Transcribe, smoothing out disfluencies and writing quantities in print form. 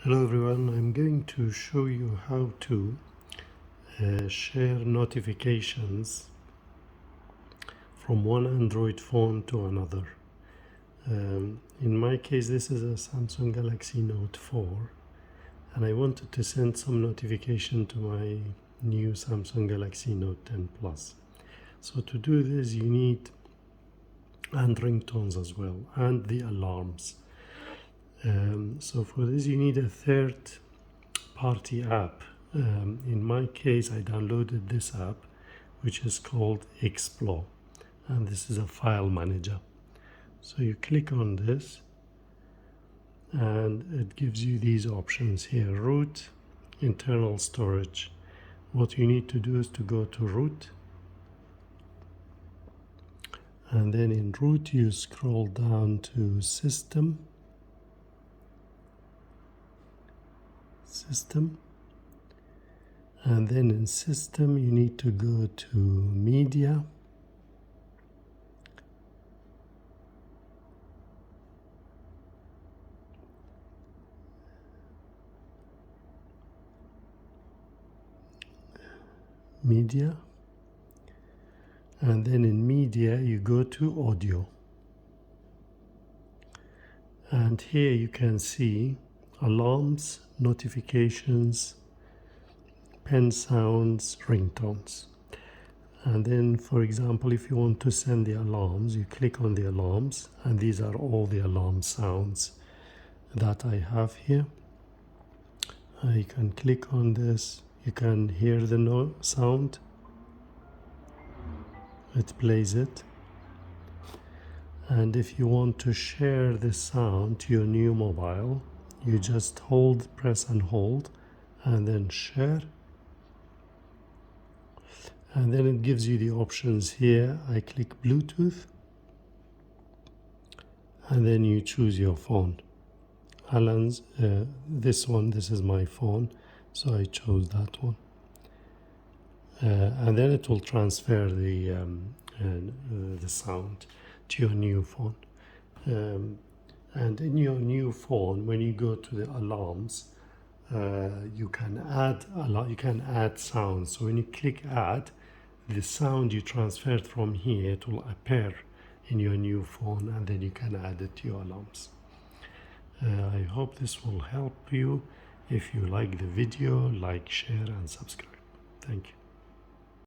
Hello everyone, I'm going to show you how to share notifications from one Android phone to another. In my case, this is a Samsung Galaxy Note 4 and I wanted to send some notification to my new Samsung Galaxy Note 10 Plus. So to do this you need ringtones as well and the alarms. So for this you need a third party app. In my case I downloaded this app which is called Explore, and this is a file manager. So you click on this and it gives you these options here: root, internal storage. What you need to do is to go to root, and then in root you scroll down to system, and then in system you need to go to media, and then in media you go to audio, and here you can see alarms, notifications, pen sounds, ringtones. And then, for example, if you want to send the alarms, you click on the alarms, and these are all the alarm sounds that I have here. You can click on this, you can hear the sound, it plays it. And if you want to share this sound to your new mobile, you just press and hold, and then share. And then it gives you the options here. I click Bluetooth, and then you choose your phone. Alan's, this is my phone, so I chose that one. And then it will transfer the sound to your new phone. And in your new phone, when you go to the alarms, you can add sounds. So when you click add, the sound you transferred from here, it will appear in your new phone, and then you can add it to your alarms. I hope this will help you. If you like the video, like, share and subscribe. Thank you.